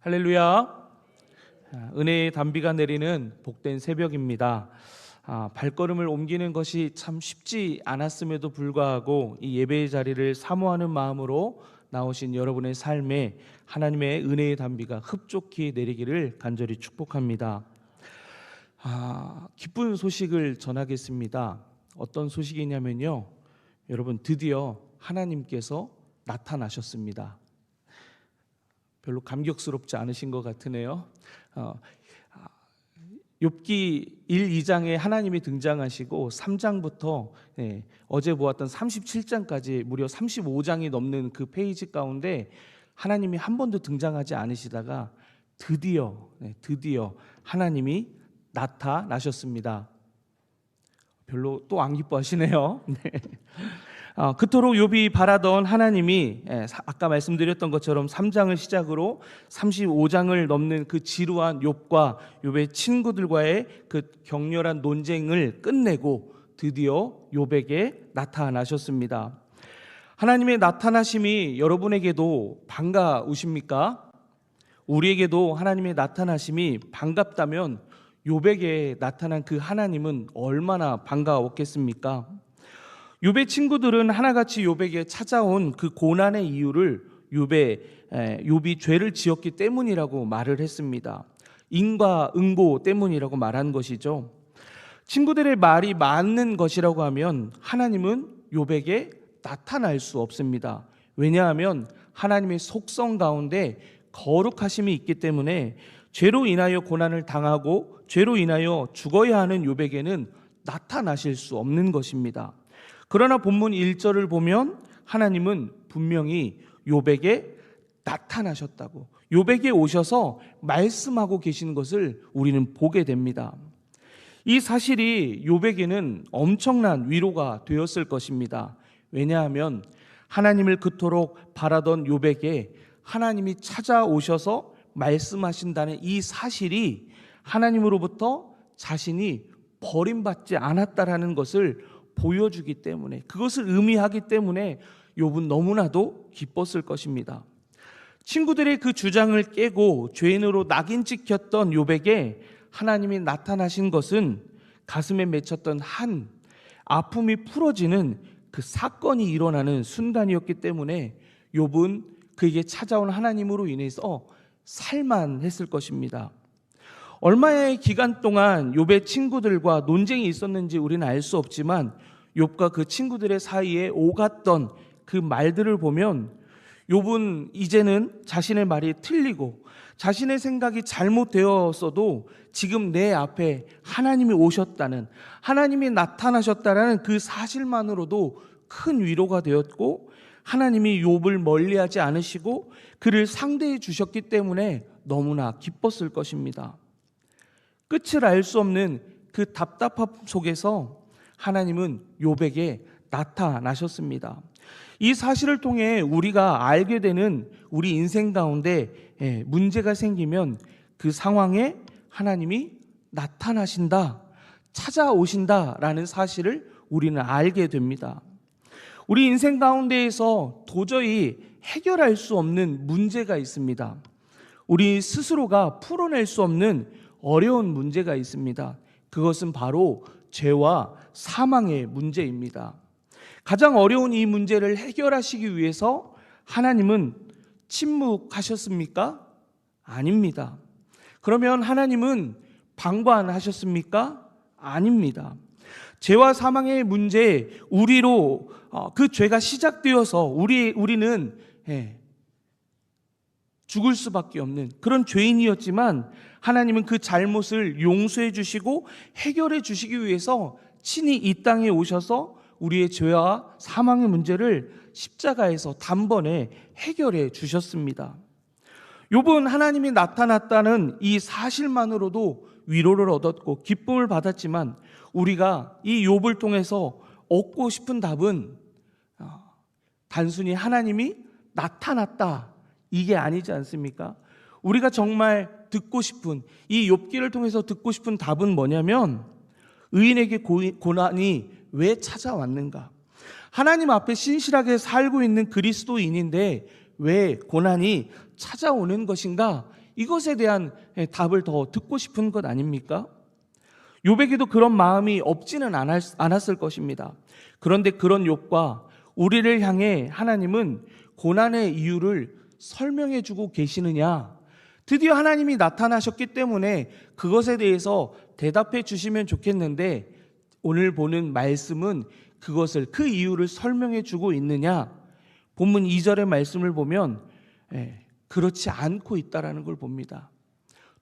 할렐루야. 은혜의 단비가 내리는 복된 새벽입니다. 발걸음을 옮기는 것이 참 쉽지 않았음에도 불구하고 이 예배의 자리를 사모하는 마음으로 나오신 여러분의 삶에 하나님의 은혜의 단비가 흡족히 내리기를 간절히 축복합니다. 기쁜 소식을 전하겠습니다. 어떤 소식이냐면요, 여러분, 드디어 하나님께서 나타나셨습니다. 별로 감격스럽지 않으신 것 같으네요. 욥기 1, 2장에 하나님이 등장하시고 3장부터 어제 보았던 37장까지 무려 35장이 넘는 그 페이지 가운데 하나님이 한 번도 등장하지 않으시다가 드디어 하나님이 나타나셨습니다. 별로 또 안 기뻐하시네요. 그토록 욥이 바라던 하나님이 아까 말씀드렸던 것처럼 3장을 시작으로 35장을 넘는 그 지루한 욥과 욥의 친구들과의 그 격렬한 논쟁을 끝내고 드디어 욥에게 나타나셨습니다. 하나님의 나타나심이 여러분에게도 반가우십니까? 우리에게도 하나님의 나타나심이 반갑다면 욥에게 나타난 그 하나님은 얼마나 반가웠겠습니까? 욥의 친구들은 하나같이 욥에게 찾아온 그 고난의 이유를 욥이 죄를 지었기 때문이라고 말을 했습니다. 인과응보 때문이라고 말한 것이죠. 친구들의 말이 맞는 것이라고 하면 하나님은 욥에게 나타날 수 없습니다. 왜냐하면 하나님의 속성 가운데 거룩하심이 있기 때문에 죄로 인하여 고난을 당하고 죄로 인하여 죽어야 하는 욥에게는 나타나실 수 없는 것입니다. 그러나 본문 1절을 보면 하나님은 분명히 욥에게 나타나셨다고, 욥에게 오셔서 말씀하고 계시는 것을 우리는 보게 됩니다. 이 사실이 욥에게는 엄청난 위로가 되었을 것입니다. 왜냐하면 하나님을 그토록 바라던 욥에게 하나님이 찾아오셔서 말씀하신다는 이 사실이 하나님으로부터 자신이 버림받지 않았다라는 것을 보여주기 때문에, 그것을 의미하기 때문에 욥은 너무나도 기뻤을 것입니다. 친구들의 그 주장을 깨고 죄인으로 낙인 찍혔던 욥에게 하나님이 나타나신 것은 가슴에 맺혔던 한 아픔이 풀어지는 그 사건이 일어나는 순간이었기 때문에 욥은 그에게 찾아온 하나님으로 인해서 살만했을 것입니다. 얼마의 기간 동안 욥의 친구들과 논쟁이 있었는지 우리는 알 수 없지만 욥과 그 친구들의 사이에 오갔던 그 말들을 보면 욥은 이제는 자신의 말이 틀리고 자신의 생각이 잘못되었어도 지금 내 앞에 하나님이 오셨다는, 하나님이 나타나셨다는 그 사실만으로도 큰 위로가 되었고, 하나님이 욥을 멀리하지 않으시고 그를 상대해 주셨기 때문에 너무나 기뻤을 것입니다. 끝을 알 수 없는 그 답답함 속에서 하나님은 욥에게 나타나셨습니다. 이 사실을 통해 우리가 알게 되는 우리 인생 가운데 문제가 생기면 그 상황에 하나님이 나타나신다, 찾아오신다라는 사실을 우리는 알게 됩니다. 우리 인생 가운데에서 도저히 해결할 수 없는 문제가 있습니다. 우리 스스로가 풀어낼 수 없는 어려운 문제가 있습니다. 그것은 바로 죄와 사망의 문제입니다. 가장 어려운 이 문제를 해결하시기 위해서 하나님은 침묵하셨습니까? 아닙니다. 그러면 하나님은 방관하셨습니까? 아닙니다. 죄와 사망의 문제, 우리로 그 죄가 시작되어서 우리는 죽을 수밖에 없는 그런 죄인이었지만 하나님은 그 잘못을 용서해 주시고 해결해 주시기 위해서 친히 이 땅에 오셔서 우리의 죄와 사망의 문제를 십자가에서 단번에 해결해 주셨습니다. 욥은 하나님이 나타났다는 이 사실만으로도 위로를 얻었고 기쁨을 받았지만 우리가 이 욥을 통해서 얻고 싶은 답은 단순히 하나님이 나타났다, 이게 아니지 않습니까? 우리가 정말 듣고 싶은, 이 욥기를 통해서 듣고 싶은 답은 뭐냐면, 의인에게 고난이 왜 찾아왔는가? 하나님 앞에 신실하게 살고 있는 그리스도인인데 왜 고난이 찾아오는 것인가? 이것에 대한 답을 더 듣고 싶은 것 아닙니까? 욥에게도 그런 마음이 없지는 않았을 것입니다. 그런데 그런 욥과 우리를 향해 하나님은 고난의 이유를 설명해 주고 계시느냐? 드디어 하나님이 나타나셨기 때문에 그것에 대해서 대답해 주시면 좋겠는데, 오늘 보는 말씀은 그것을, 그 이유를 설명해 주고 있느냐? 본문 2절의 말씀을 보면 그렇지 않고 있다라는 걸 봅니다.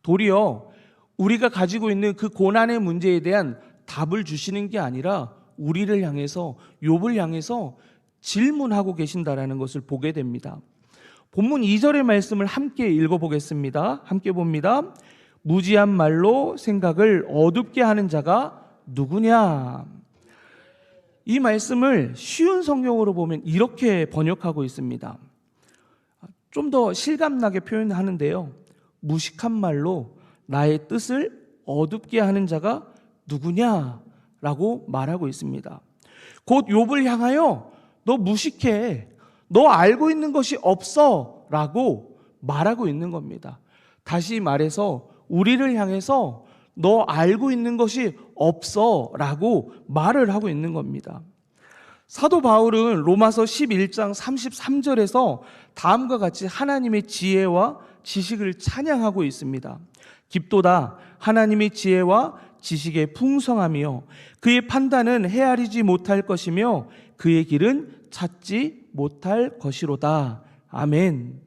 도리어 우리가 가지고 있는 그 고난의 문제에 대한 답을 주시는 게 아니라 우리를 향해서, 욥을 향해서 질문하고 계신다라는 것을 보게 됩니다. 본문 2절의 말씀을 함께 읽어보겠습니다. 함께 봅니다. 무지한 말로 생각을 어둡게 하는 자가 누구냐? 이 말씀을 쉬운 성경으로 보면 이렇게 번역하고 있습니다. 좀 더 실감나게 표현하는데요, 무식한 말로 나의 뜻을 어둡게 하는 자가 누구냐라고 말하고 있습니다. 곧 욥을 향하여 너 무식해, 너 알고 있는 것이 없어 라고 말하고 있는 겁니다. 다시 말해서 우리를 향해서 너 알고 있는 것이 없어 라고 말을 하고 있는 겁니다. 사도 바울은 로마서 11장 33절에서 다음과 같이 하나님의 지혜와 지식을 찬양하고 있습니다. 깊도다 하나님의 지혜와 지식의 풍성하며 그의 판단은 헤아리지 못할 것이며 그의 길은 찾지 못할 것이로다. 아멘.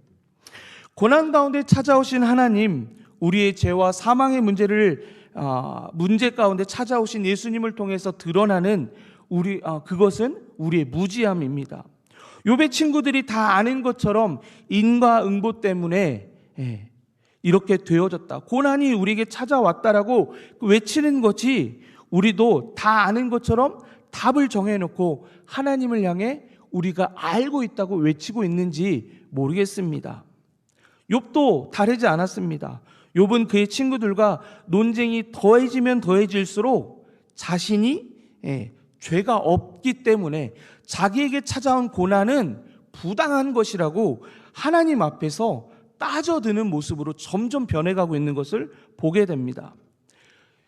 고난 가운데 찾아오신 하나님, 우리의 죄와 사망의 문제 가운데 찾아오신 예수님을 통해서 드러나는 그것은 우리의 무지함입니다. 욥의 친구들이 다 아는 것처럼 인과응보 때문에 이렇게 되어졌다, 고난이 우리에게 찾아왔다라고 외치는 것이, 우리도 다 아는 것처럼 답을 정해놓고 하나님을 향해 우리가 알고 있다고 외치고 있는지 모르겠습니다. 욥도 다르지 않았습니다. 욥은 그의 친구들과 논쟁이 더해지면 더해질수록 자신이 죄가 없기 때문에 자기에게 찾아온 고난은 부당한 것이라고 하나님 앞에서 따져드는 모습으로 점점 변해가고 있는 것을 보게 됩니다.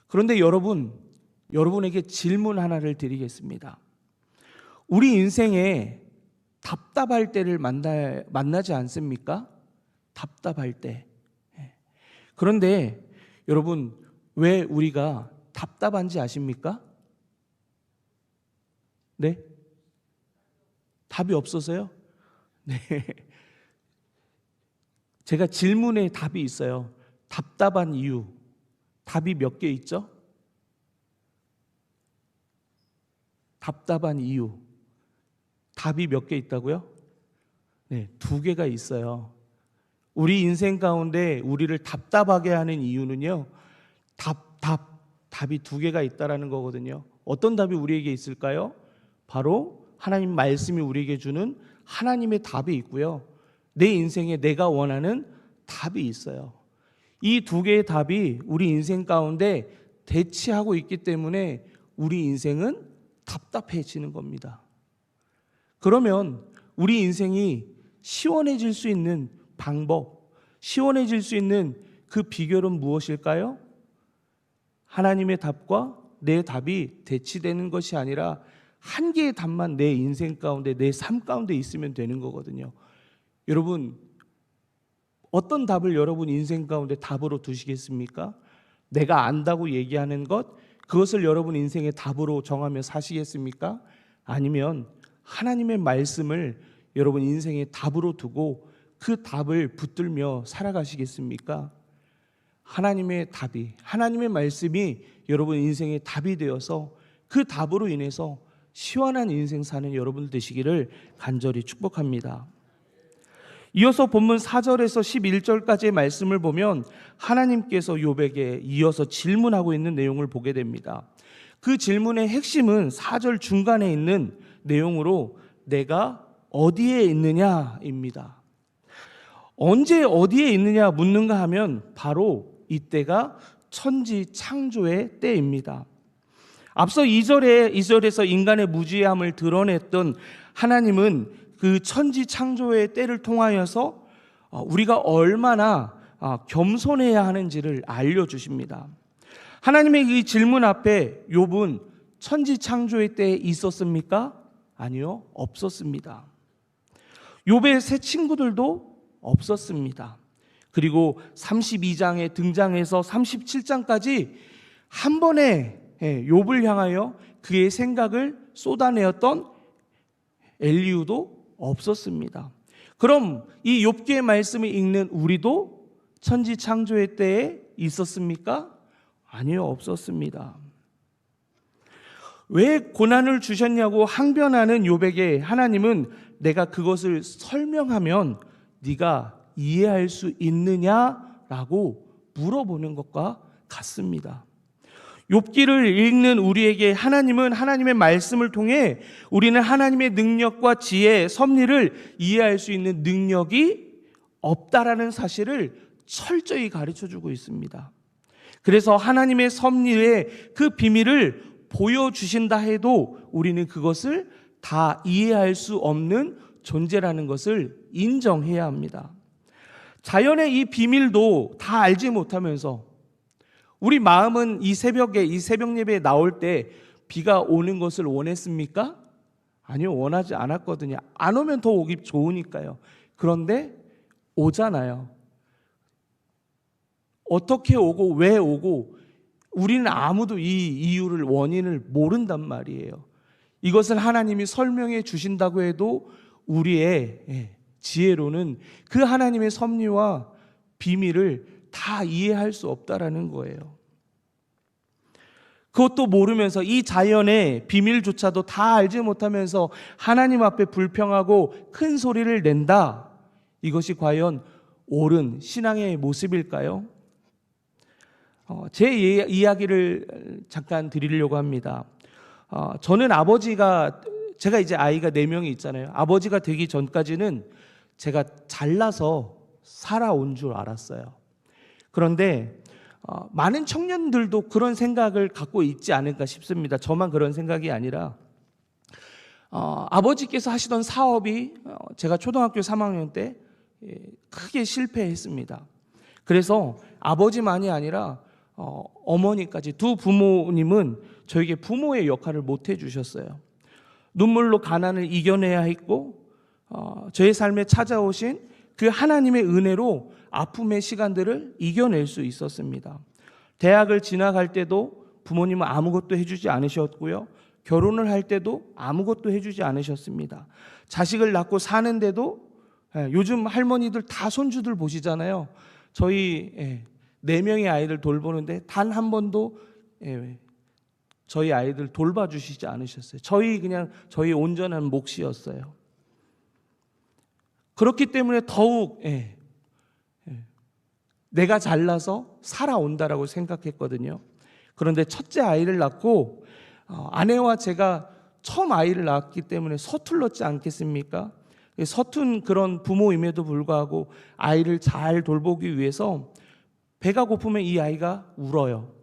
그런데 여러분에게 질문 하나를 드리겠습니다. 우리 인생에 답답할 때를 만나지 않습니까? 답답할 때. 그런데 여러분, 왜 우리가 답답한지 아십니까? 네? 답이 없어서요? 네. 제가 질문에 답이 있어요. 답답한 이유. 답이 몇 개 있죠? 답답한 이유. 답이 몇 개 있다고요? 네, 2개가 있어요. 우리 인생 가운데 우리를 답답하게 하는 이유는요, 답이 2개가 있다라는 거거든요. 어떤 답이 우리에게 있을까요? 바로 하나님 말씀이 우리에게 주는 하나님의 답이 있고요, 내 인생에 내가 원하는 답이 있어요. 이 2개의 답이 우리 인생 가운데 대치하고 있기 때문에 우리 인생은 답답해지는 겁니다. 그러면 우리 인생이 시원해질 수 있는 방법, 시원해질 수 있는 그 비결은 무엇일까요? 하나님의 답과 내 답이 대치되는 것이 아니라 한 개의 답만 내 인생 가운데, 내 삶 가운데 있으면 되는 거거든요. 여러분, 어떤 답을 여러분 인생 가운데 답으로 두시겠습니까? 내가 안다고 얘기하는 것, 그것을 여러분 인생의 답으로 정하며 사시겠습니까? 아니면 하나님의 말씀을 여러분 인생의 답으로 두고 그 답을 붙들며 살아가시겠습니까? 하나님의 답이, 하나님의 말씀이 여러분 인생의 답이 되어서 그 답으로 인해서 시원한 인생 사는 여러분 되시기를 간절히 축복합니다. 이어서 본문 4절에서 11절까지의 말씀을 보면 하나님께서 욥에게 이어서 질문하고 있는 내용을 보게 됩니다. 그 질문의 핵심은 4절 중간에 있는 내용으로 내가 어디에 있느냐입니다. 언제 어디에 있느냐 묻는가 하면 바로 이때가 천지 창조의 때입니다. 앞서 2절에서 인간의 무지함을 드러냈던 하나님은 그 천지 창조의 때를 통하여서 우리가 얼마나 겸손해야 하는지를 알려주십니다. 하나님의 이 질문 앞에 욥은 천지 창조의 때에 있었습니까? 아니요, 없었습니다. 욥의 새 친구들도 없었습니다. 그리고 32장에 등장해서 37장까지 한 번에 욥을 향하여 그의 생각을 쏟아내었던 엘리후도 없었습니다. 그럼 이 욥기의 말씀을 읽는 우리도 천지 창조의 때에 있었습니까? 아니요, 없었습니다. 왜 고난을 주셨냐고 항변하는 욥에게 하나님은 내가 그것을 설명하면 네가 이해할 수 있느냐라고 물어보는 것과 같습니다. 욥기를 읽는 우리에게 하나님은 하나님의 말씀을 통해 우리는 하나님의 능력과 지혜, 섭리를 이해할 수 있는 능력이 없다라는 사실을 철저히 가르쳐주고 있습니다. 그래서 하나님의 섭리의 그 비밀을 보여주신다 해도 우리는 그것을 다 이해할 수 없는 존재라는 것을 인정해야 합니다. 자연의 이 비밀도 다 알지 못하면서 우리 마음은 이 새벽에, 이 새벽 예배에 나올 때 비가 오는 것을 원했습니까? 아니요, 원하지 않았거든요. 안 오면 더 오기 좋으니까요. 그런데 오잖아요. 어떻게 오고 왜 오고 우리는 아무도 이 이유를, 원인을 모른단 말이에요. 이것을 하나님이 설명해 주신다고 해도 우리의 지혜로는 그 하나님의 섭리와 비밀을 다 이해할 수 없다라는 거예요. 그것도 모르면서 이 자연의 비밀조차도 다 알지 못하면서 하나님 앞에 불평하고 큰 소리를 낸다. 이것이 과연 옳은 신앙의 모습일까요? 제 이야기를 잠깐 드리려고 합니다. 저는 제가 이제 아이가 4명이 있잖아요. 아버지가 되기 전까지는 제가 잘나서 살아온 줄 알았어요. 그런데 많은 청년들도 그런 생각을 갖고 있지 않을까 싶습니다. 저만 그런 생각이 아니라 아버지께서 하시던 사업이 제가 초등학교 3학년 때 크게 실패했습니다. 그래서 아버지만이 아니라 어머니까지 두 부모님은 저에게 부모의 역할을 못 해주셨어요. 눈물로 가난을 이겨내야 했고 저의 삶에 찾아오신 그 하나님의 은혜로 아픔의 시간들을 이겨낼 수 있었습니다. 대학을 진학할 때도 부모님은 아무것도 해주지 않으셨고요. 결혼을 할 때도 아무것도 해주지 않으셨습니다. 자식을 낳고 사는데도 요즘 할머니들 다 손주들 보시잖아요. 저희 4명의 아이들 돌보는데 단 한 번도 저희 아이들 돌봐주시지 않으셨어요. 저희 온전한 몫이었어요. 그렇기 때문에 더욱 내가 잘나서 살아온다라고 생각했거든요. 그런데 첫째 아이를 낳고 아내와 제가 처음 아이를 낳았기 때문에 서툴렀지 않겠습니까? 서툰 그런 부모임에도 불구하고 아이를 잘 돌보기 위해서 배가 고프면 이 아이가 울어요.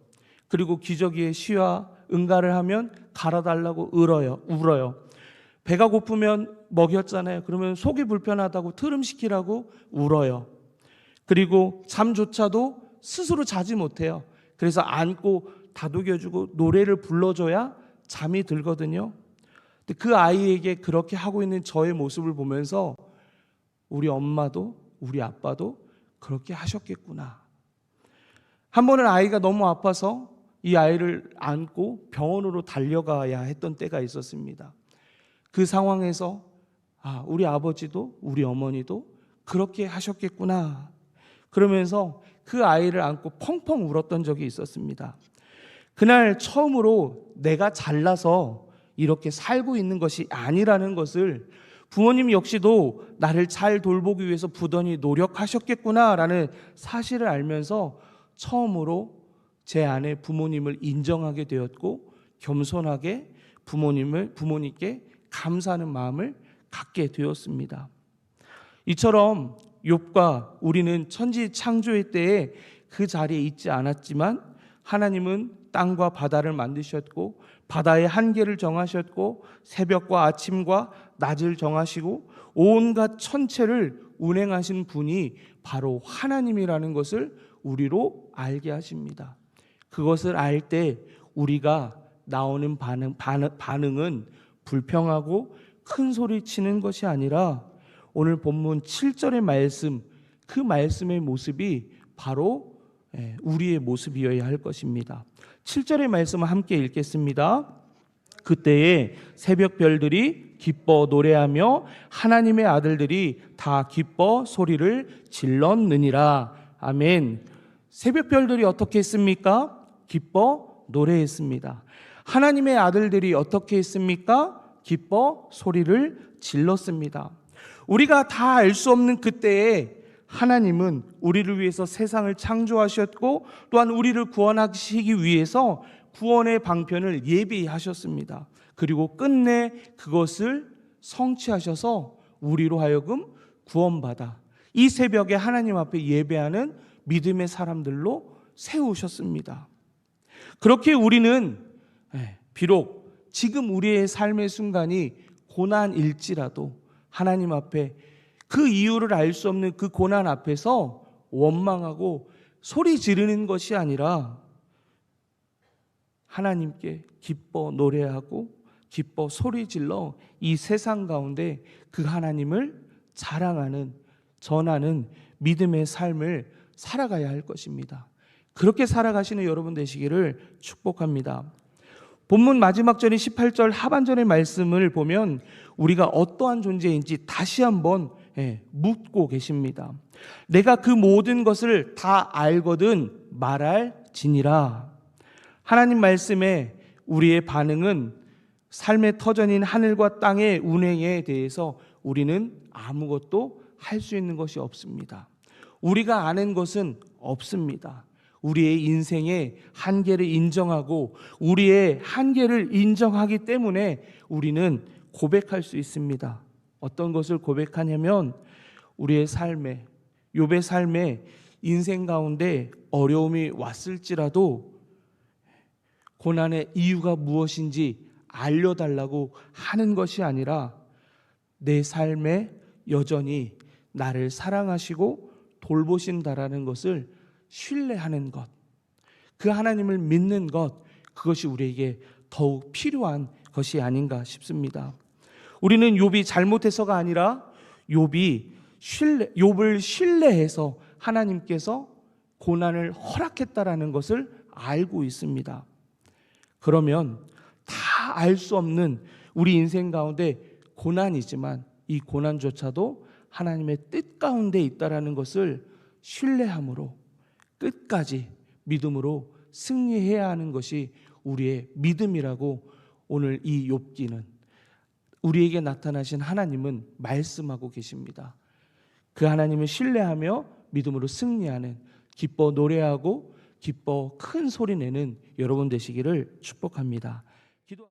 그리고 기저귀에 쉬와 응가를 하면 갈아달라고 울어요. 배가 고프면 먹였잖아요. 그러면 속이 불편하다고 트름시키라고 울어요. 그리고 잠조차도 스스로 자지 못해요. 그래서 안고 다독여주고 노래를 불러줘야 잠이 들거든요. 근데 그 아이에게 그렇게 하고 있는 저의 모습을 보면서 우리 엄마도 우리 아빠도 그렇게 하셨겠구나. 한 번은 아이가 너무 아파서 이 아이를 안고 병원으로 달려가야 했던 때가 있었습니다. 그 상황에서 우리 아버지도 우리 어머니도 그렇게 하셨겠구나. 그러면서 그 아이를 안고 펑펑 울었던 적이 있었습니다. 그날 처음으로 내가 잘나서 이렇게 살고 있는 것이 아니라는 것을 부모님 역시도 나를 잘 돌보기 위해서 부단히 노력하셨겠구나라는 사실을 알면서 처음으로 제 안에 부모님을 인정하게 되었고 겸손하게 부모님께 감사하는 마음을 갖게 되었습니다. 이처럼 욥과 우리는 천지 창조의 때에 그 자리에 있지 않았지만 하나님은 땅과 바다를 만드셨고 바다의 한계를 정하셨고 새벽과 아침과 낮을 정하시고 온갖 천체를 운행하신 분이 바로 하나님이라는 것을 우리로 알게 하십니다. 그것을 알 때 우리가 나오는 반응은 불평하고 큰 소리 치는 것이 아니라 오늘 본문 7절의 말씀, 그 말씀의 모습이 바로 우리의 모습이어야 할 것입니다. 7절의 말씀을 함께 읽겠습니다. 그때에 새벽 별들이 기뻐 노래하며 하나님의 아들들이 다 기뻐 소리를 질렀느니라. 아멘. 새벽 별들이 어떻게 했습니까? 기뻐 노래했습니다. 하나님의 아들들이 어떻게 했습니까? 기뻐 소리를 질렀습니다. 우리가 다 알 수 없는 그때에 하나님은 우리를 위해서 세상을 창조하셨고 또한 우리를 구원하시기 위해서 구원의 방편을 예비하셨습니다. 그리고 끝내 그것을 성취하셔서 우리로 하여금 구원받아 이 새벽에 하나님 앞에 예배하는 믿음의 사람들로 세우셨습니다. 그렇게 우리는 비록 지금 우리의 삶의 순간이 고난일지라도 하나님 앞에 그 이유를 알 수 없는 그 고난 앞에서 원망하고 소리 지르는 것이 아니라 하나님께 기뻐 노래하고 기뻐 소리 질러 이 세상 가운데 그 하나님을 자랑하는, 전하는 믿음의 삶을 살아가야 할 것입니다. 그렇게 살아가시는 여러분 되시기를 축복합니다. 본문 마지막 절인 18절 하반절의 말씀을 보면 우리가 어떠한 존재인지 다시 한번 묻고 계십니다. 내가 그 모든 것을 다 알거든 말할지니라. 하나님 말씀에 우리의 반응은 삶의 터전인 하늘과 땅의 운행에 대해서 우리는 아무것도 할 수 있는 것이 없습니다. 우리가 아는 것은 없습니다. 우리의 인생의 한계를 인정하고 우리의 한계를 인정하기 때문에 우리는 고백할 수 있습니다. 어떤 것을 고백하냐면 우리의 삶에, 욥의 삶에 인생 가운데 어려움이 왔을지라도 고난의 이유가 무엇인지 알려달라고 하는 것이 아니라 내 삶에 여전히 나를 사랑하시고 돌보신다라는 것을 신뢰하는 것, 그 하나님을 믿는 것, 그것이 우리에게 더욱 필요한 것이 아닌가 싶습니다. 우리는 욥이 잘못해서가 아니라 욥을 신뢰해서 하나님께서 고난을 허락했다라는 것을 알고 있습니다. 그러면 다 알 수 없는 우리 인생 가운데 고난이지만 이 고난조차도 하나님의 뜻 가운데 있다라는 것을 신뢰함으로 끝까지 믿음으로 승리해야 하는 것이 우리의 믿음이라고 오늘 이 욥기는 우리에게 나타나신 하나님은 말씀하고 계십니다. 그 하나님을 신뢰하며 믿음으로 승리하는, 기뻐 노래하고 기뻐 큰 소리 내는 여러분 되시기를 축복합니다.